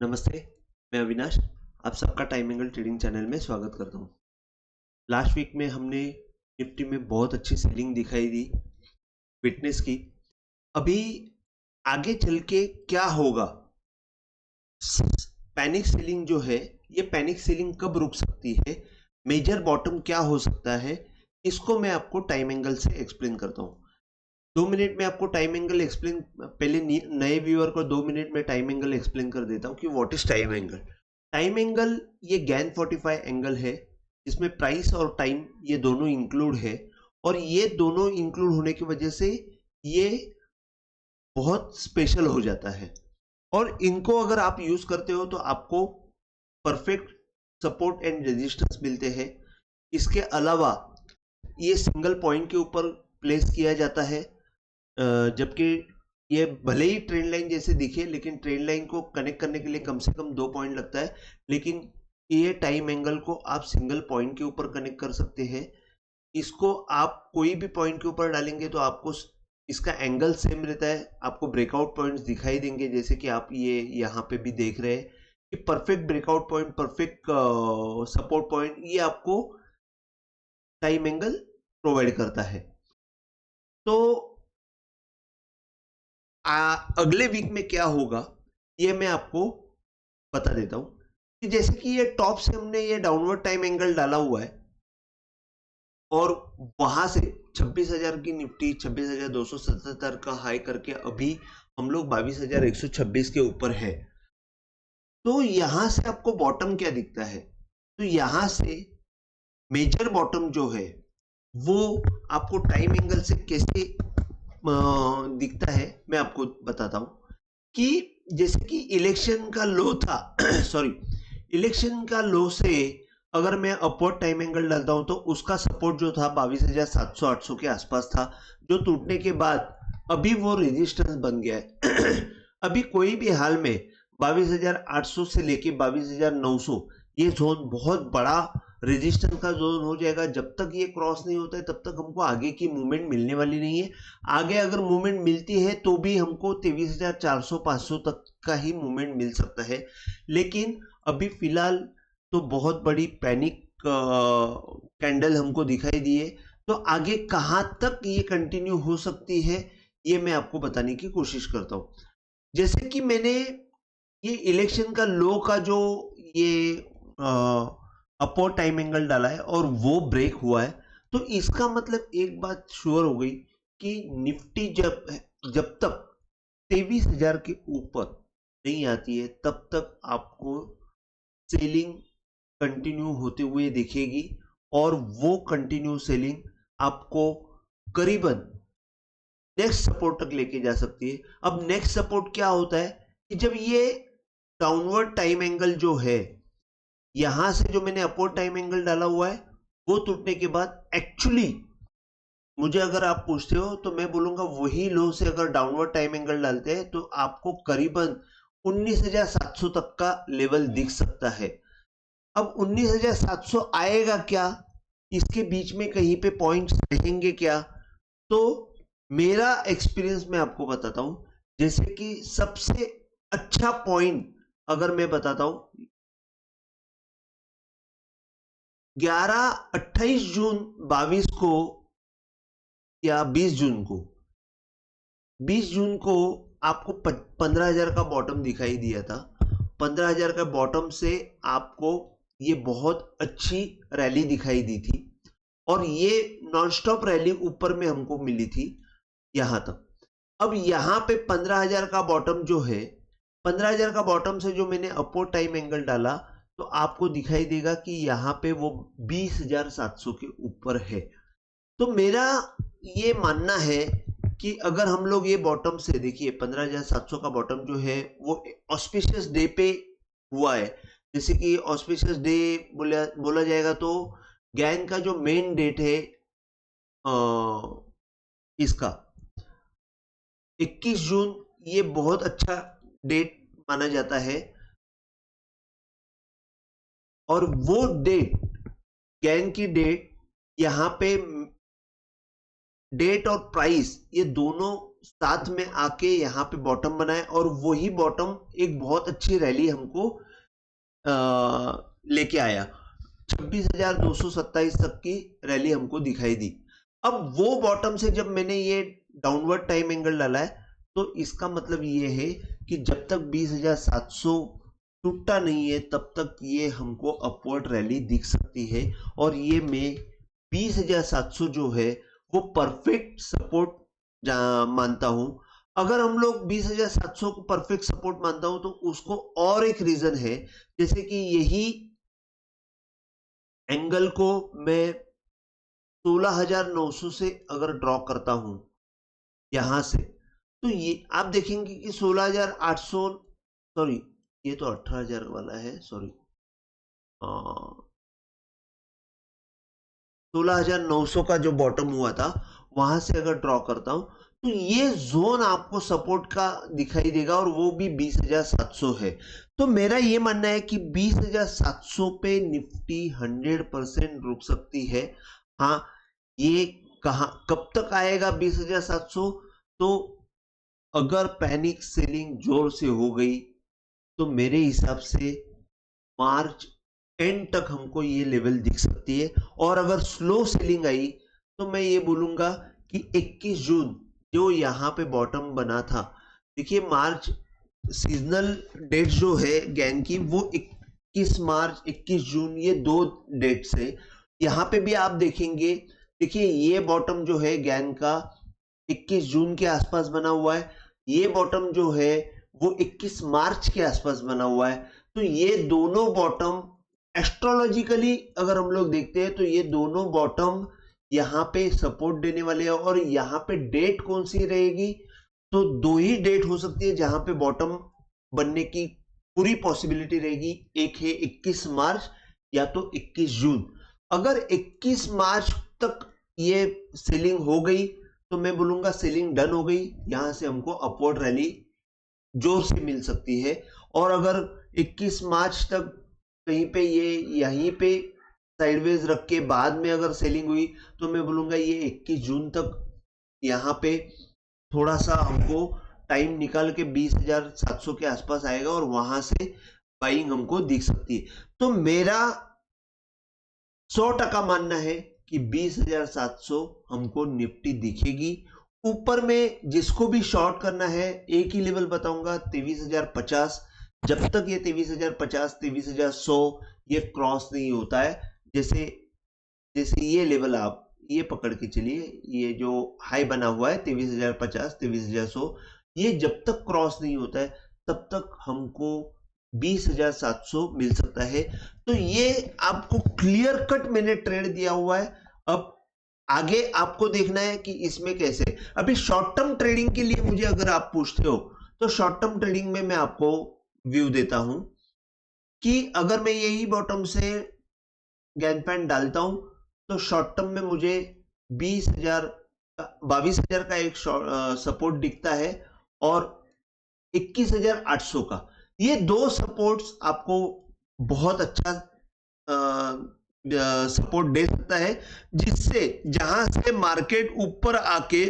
नमस्ते, मैं अविनाश। आप सबका टाइम एंगल ट्रेडिंग चैनल में स्वागत करता हूँ। लास्ट वीक में हमने निफ्टी में बहुत अच्छी सेलिंग दिखाई दी, विटनेस की। अभी आगे चल के क्या होगा? पैनिक सेलिंग जो है, ये पैनिक सेलिंग कब रुक सकती है? मेजर बॉटम क्या हो सकता है? इसको मैं आपको टाइम एंगल से एक्सप्लेन करता हूँ। 2 मिनट में आपको टाइम एंगल एक्सप्लेन, पहले नए व्यूअर को 2 मिनट में टाइम एंगल एक्सप्लेन कर देता हूँ कि what is time angle. Time angle ये गैन 45 एंगल है, इसमें प्राइस और टाइम ये दोनों इंक्लूड है। और ये दोनों इंक्लूड होने की वजह से ये बहुत स्पेशल हो जाता है। और इनको अगर आप यूज करते हो तो आपको परफेक्ट सपोर्ट एंड रेजिस्टेंस मिलते हैं। इसके अलावा ये सिंगल पॉइंट के ऊपर प्लेस किया जाता है, जबकि ये भले ही ट्रेंड लाइन जैसे दिखे, लेकिन ट्रेंड लाइन को कनेक्ट करने के लिए कम से कम 2 पॉइंट लगता है। लेकिन ये टाइम एंगल को आप सिंगल पॉइंट के ऊपर कनेक्ट कर सकते हैं। इसको आप कोई भी पॉइंट के ऊपर डालेंगे तो आपको इसका एंगल सेम रहता है। आपको ब्रेकआउट पॉइंट्स दिखाई देंगे, जैसे कि आप ये यहाँ पे भी देख रहे हैं कि perfect breakout point, perfect support point, ये आपको टाइम एंगल प्रोवाइड करता है। तो अगले वीक में क्या होगा ये मैं आपको बता देता हूं कि जैसे कि ये टॉप से हमने ये डाउनवर्ड टाइम एंगल डाला हुआ है और वहां से 26,000 की निफ्टी 26,277 का हाई करके अभी हम लोग 22,126 के ऊपर है। तो यहां से आपको बॉटम क्या दिखता है? तो यहां से मेजर बॉटम जो है वो आपको टाइम एंगल से कैसे दिखता है मैं आपको बताता हूं कि जैसे कि इलेक्शन का लो था सॉरी, इलेक्शन का लो से अगर मैं अपवर्ड टाइम एंगल डालता हूं तो उसका सपोर्ट जो था 22,700-800 के आसपास था, जो टूटने के बाद अभी वो रेजिस्टेंस बन गया है अभी कोई भी हाल में 22,800 से लेके 22,900 ये जोन बहुत बड़ा रेजिस्टेंस का जोन हो जाएगा। जब तक ये क्रॉस नहीं होता है तब तक हमको आगे की मूवमेंट मिलने वाली नहीं है। आगे अगर मूवमेंट मिलती है तो भी हमको 23,400-500 तक का ही मूवमेंट मिल सकता है। लेकिन अभी फिलहाल तो बहुत बड़ी पैनिक कैंडल हमको दिखाई दी है। तो आगे कहां तक ये कंटिन्यू हो सकती है ये मैं आपको बताने की कोशिश करता हूं। जैसे कि मैंने ये इलेक्शन का लो का जो ये अपोर टाइम एंगल डाला है और वो ब्रेक हुआ है, तो इसका मतलब एक बात श्योर हो गई कि निफ्टी जब जब तक 23,000 के ऊपर नहीं आती है तब तक आपको सेलिंग कंटिन्यू होते हुए दिखेगी। और वो कंटिन्यू सेलिंग आपको करीबन नेक्स्ट सपोर्ट तक लेके जा सकती है। अब नेक्स्ट सपोर्ट क्या होता है कि जब ये डाउनवर्ड टाइम एंगल जो है, यहां से जो मैंने अपवर्ड टाइम एंगल डाला हुआ है, वो टूटने के बाद एक्चुअली मुझे अगर आप पूछते हो तो मैं बोलूंगा वही लो से अगर डाउनवर्ड टाइम एंगल डालते हैं तो आपको करीबन 19,700 तक का लेवल दिख सकता है। अब 19,700 आएगा क्या? इसके बीच में कहीं पे पॉइंट्स रहेंगे क्या? तो मेरा एक्सपीरियंस मैं आपको बताता हूं। जैसे कि सबसे अच्छा पॉइंट अगर मैं बताता हूं, 28 जून 22 को या 20 जून को आपको 15,000 का बॉटम दिखाई दिया था। 15,000 का बॉटम से आपको ये बहुत अच्छी रैली दिखाई दी थी और ये नॉनस्टॉप रैली ऊपर में हमको मिली थी यहां तक। अब यहां पे 15,000 का बॉटम जो है, 15,000 का बॉटम से जो मैंने अपवर्ड टाइम एंगल डाला तो आपको दिखाई देगा कि यहां पे वो 20,700 के ऊपर है। तो मेरा ये मानना है कि अगर हम लोग ये बॉटम से देखिए, 15,700 का बॉटम जो है वो ऑस्पिशियस डे पे हुआ है। जैसे कि ऑस्पिशियस डे बोला जाएगा तो गैन का जो मेन डेट है इसका 21 जून, ये बहुत अच्छा डेट माना जाता है। और वो डेट, गैन की डेट, यहाँ पे डेट और प्राइस ये दोनों साथ में आके यहाँ पे बॉटम बनाए और वही बॉटम एक बहुत अच्छी रैली हमको लेके आया, 26,227 तक की रैली हमको दिखाई दी। अब वो बॉटम से जब मैंने ये डाउनवर्ड टाइम एंगल डाला है, तो इसका मतलब ये है कि जब तक 20,700 टूटा नहीं है तब तक ये हमको अपवर्ड रैली दिख सकती है। और ये मैं 20,700 जो है वो परफेक्ट सपोर्ट मानता हूं। अगर हम लोग 20,700 को परफेक्ट सपोर्ट मानता हूं तो उसको और एक रीजन है, जैसे कि यही एंगल को मैं 16,900 से अगर ड्रॉ करता हूं यहां से, तो ये आप देखेंगे कि 16,800, सॉरी ये तो 18,000 वाला है, सॉरी 16,900 का जो बॉटम हुआ था वहां से अगर ड्रॉ करता हूं तो ये जोन आपको सपोर्ट का दिखाई देगा और वो भी 20,700 है। तो मेरा ये मानना है कि 20,700 पे निफ्टी 100% रुक सकती है। हाँ, ये कब तक आएगा 20,700? तो अगर पैनिक सेलिंग जोर से हो गई तो मेरे हिसाब से मार्च एंड तक हमको ये लेवल दिख सकती है। और अगर स्लो सेलिंग आई तो मैं ये बोलूंगा कि 21 जून जो यहाँ पे बॉटम बना था, देखिए मार्च सीजनल डेट जो है गैंग की वो 21 मार्च 21 जून ये 2 डेट्स है। यहाँ पे भी आप देखेंगे, देखिए ये बॉटम जो है गैंग का 21 जून के आसपास बना हुआ है, ये बॉटम जो है वो 21 मार्च के आसपास बना हुआ है। तो ये दोनों बॉटम एस्ट्रोलॉजिकली अगर हम लोग देखते हैं तो ये दोनों बॉटम यहाँ पे सपोर्ट देने वाले हैं। और यहाँ पे डेट कौन सी रहेगी? तो 2 ही डेट हो सकती है जहां पे बॉटम बनने की पूरी पॉसिबिलिटी रहेगी, एक है 21 मार्च या तो 21 जून। अगर 21 मार्च तक ये सेलिंग हो गई तो मैं बोलूंगा सेलिंग डन हो गई, यहां से हमको अपवर्ड रैली जोर से मिल सकती है। और अगर 21 मार्च तक कहीं पे ये यहीं पे साइडवेज रख के बाद में अगर सेलिंग हुई तो मैं बोलूंगा ये 21 जून तक यहाँ पे थोड़ा सा हमको टाइम निकाल के 20,700 के आसपास आएगा और वहां से बाइंग हमको दिख सकती है। तो मेरा 100% मानना है कि 20,700 हमको निफ्टी दिखेगी। ऊपर में जिसको भी शॉर्ट करना है एक ही लेवल बताऊंगा, 23,050। जब तक ये 23,050 23,100 ये क्रॉस नहीं होता है, जैसे जैसे ये लेवल आप ये पकड़ के चलिए, ये जो हाई बना हुआ है 23,050 23,100, ये जब तक क्रॉस नहीं होता है तब तक हमको 20,700 मिल सकता है। तो ये आपको क्लियर कट मैंने ट्रेड दिया हुआ है। अब आगे आपको देखना है कि इसमें कैसे। अभी शॉर्ट टर्म ट्रेडिंग के लिए मुझे अगर आप पूछते हो तो शॉर्ट टर्म ट्रेडिंग में मैं आपको व्यू देता हूं कि अगर मैं यही बॉटम से गैन पैन डालता हूं तो शॉर्ट टर्म में मुझे 22,000 का एक सपोर्ट दिखता है और 21,800 का। ये दो सपोर्ट्स आपको बहुत अच्छा सपोर्ट दे सकता है, जिससे जहां से मार्केट ऊपर आके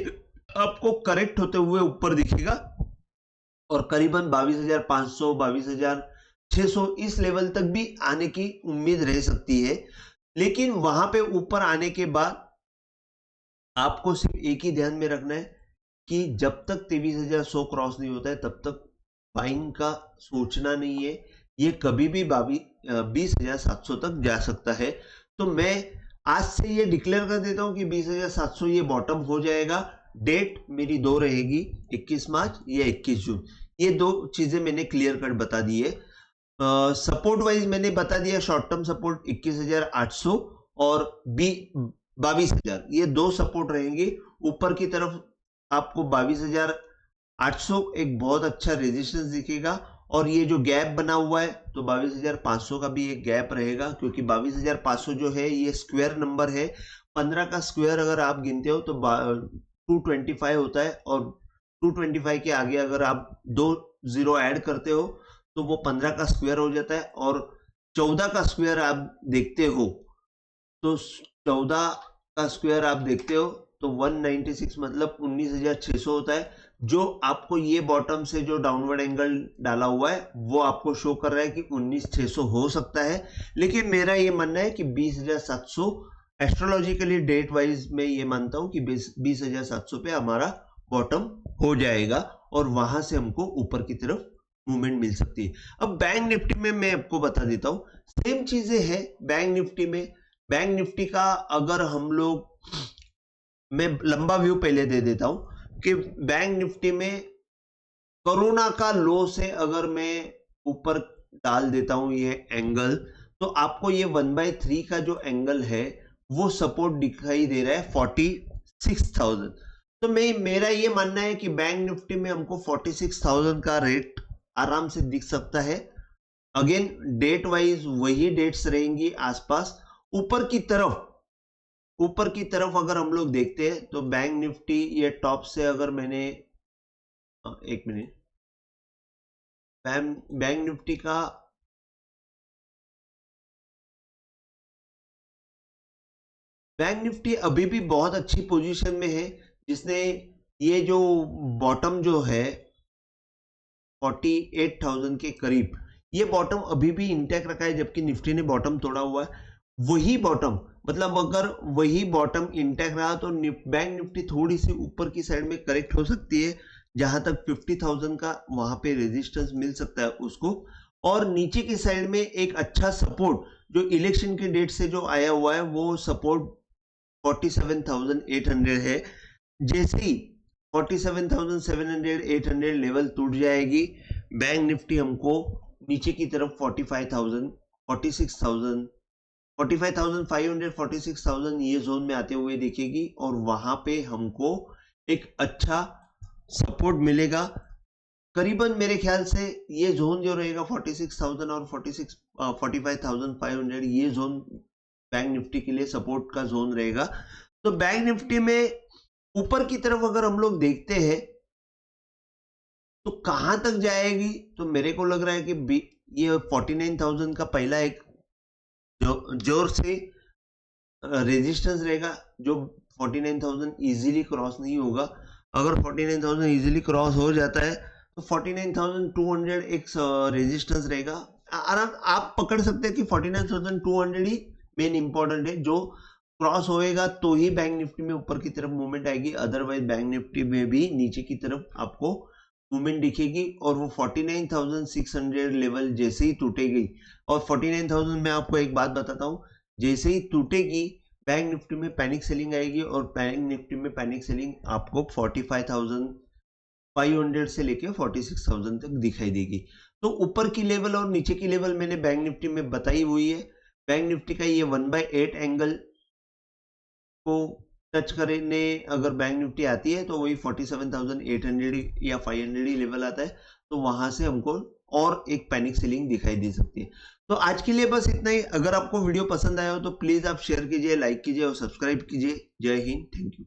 आपको करेक्ट होते हुए ऊपर दिखेगा और करीबन 22,500 22,600 इस लेवल तक भी आने की उम्मीद रह सकती है। लेकिन वहां पे ऊपर आने के बाद आपको सिर्फ एक ही ध्यान में रखना है कि जब तक 23,100 क्रॉस नहीं होता है तब तक बाइंग का सोचना नहीं है। ये कभी भी 20,700 तक जा सकता है। तो मैं आज से ये डिक्लेयर कर देता हूं कि 20,700 ये बॉटम हो जाएगा। डेट मेरी 2 रहेगी, 21 मार्च या 21 जून। ये 2 चीजें मैंने क्लियर कट बता दी है। सपोर्ट वाइज मैंने बता दिया, शॉर्ट टर्म सपोर्ट 21,800 और 22,000, ये 2 सपोर्ट रहेंगे। ऊपर की तरफ आपको 22,800 एक बहुत अच्छा रेजिस्टेंस दिखेगा और ये जो गैप बना हुआ है तो 22,500 का भी एक गैप रहेगा, क्योंकि 22,500 जो है ये स्क्वायर नंबर है। 15 का स्क्वायर अगर आप गिनते हो तो 225 होता है और 225 के आगे अगर आप 2 जीरो ऐड करते हो तो वो 15 का स्क्वायर हो जाता है। और 14 का स्क्वायर आप देखते हो तो 14 का स्क्वायर आप देखते हो तो 196 मतलब 19,600 होता है, जो आपको ये बॉटम से जो डाउनवर्ड एंगल डाला हुआ है वो आपको शो कर रहा है कि 19,600 हो सकता है। लेकिन मेरा ये मानना है कि 20,700 एस्ट्रोलॉजिकली डेट वाइज मैं ये मानता हूं कि 20,700 पे हमारा बॉटम हो जाएगा और वहां से हमको ऊपर की तरफ मूवमेंट मिल सकती है। अब बैंक निफ्टी में मैं आपको बता देता हूं, सेम चीजें हैं बैंक निफ्टी में। बैंक निफ्टी का अगर हम लोग, मैं लंबा व्यू पहले दे देता हूं कि बैंक निफ्टी में कोरोना का लो से अगर मैं ऊपर डाल देता हूं ये एंगल, तो आपको ये 1/3 का जो एंगल है वो सपोर्ट दिखाई दे रहा है 46,000। तो मेरा ये मानना है कि बैंक निफ्टी में हमको 46,000 का रेट आराम से दिख सकता है। अगेन डेट वाइज वही डेट्स रहेंगी आसपास। ऊपर की तरफ अगर हम लोग देखते हैं तो बैंक निफ्टी ये टॉप से अगर मैंने एक मिनट, बैंक निफ्टी का बैंक निफ्टी अभी भी बहुत अच्छी पोजीशन में है, जिसने ये जो बॉटम जो है 48,000 के करीब, ये बॉटम अभी भी इंटैक्ट रखा है, जबकि निफ्टी ने बॉटम तोड़ा हुआ है। वही बॉटम मतलब अगर वही बॉटम इंटैक्ट रहा तो बैंक निफ्टी थोड़ी सी ऊपर की साइड में करेक्ट हो सकती है, जहां तक 50,000 का वहां पे रेजिस्टेंस मिल सकता है उसको। और नीचे की साइड में एक अच्छा सपोर्ट जो इलेक्शन के डेट से जो आया हुआ है वो सपोर्ट 47,800 है। जैसे ही 47,700 800 लेवल टूट जाएगी, बैंक निफ्टी हमको नीचे की तरफ 45,000 46,000 45,500 46,000 ये जोन में आते हुए दिखेगी और वहां पे हमको एक अच्छा सपोर्ट मिलेगा। करीबन मेरे ख्याल से ये जोन जो रहेगा 46,000 और 45,500 ये जोन बैंक निफ्टी के लिए सपोर्ट का जोन रहेगा। तो बैंक निफ्टी में ऊपर की तरफ अगर हम लोग देखते हैं तो कहां तक जाएगी, तो मेरे को लग रहा है कि ये 49,000 का पहला एक जोर से रेजिस्टेंस रहेगा, जो 49,000 इजीली क्रॉस नहीं होगा। अगर 49,000 इजीली क्रॉस हो जाता है तो 49,200 एक रेजिस्टेंस रहेगा। आराम आप पकड़ सकते हैं कि 49,200 ही मेन इंपॉर्टेंट है, जो क्रॉस होएगा तो ही बैंक निफ्टी में ऊपर की तरफ मूवमेंट आएगी, अदरवाइज बैंक निफ्टी में भी नीचे की तरफ आपको मूवमेंट दिखेगी। और वो 49,600 लेवल जैसे ही टूटेगी, और 49,000 में आपको एक बात बताता हूं, जैसे ही टूटेगी बैंक निफ्टी में पैनिक सेलिंग आएगी और बैंक निफ्टी में पैनिक सेलिंग आपको 45,500 से लेके 46,000 तक दिखाई देगी। तो ऊपर की लेवल और नीचे की लेवल मैंने बैंक निफ्टी में बताई हुई है। बैंक निफ्टी का ये 1/8 एंगल को टच करने अगर बैंक निफ्टी आती है तो वही 47,800 या 500 ही लेवल आता है, तो वहां से हमको और एक पैनिक सेलिंग दिखाई दे सकती है। तो आज के लिए बस इतना ही। अगर आपको वीडियो पसंद आया हो तो प्लीज आप शेयर कीजिए, लाइक कीजिए और सब्सक्राइब कीजिए। जय हिंद, थैंक यू।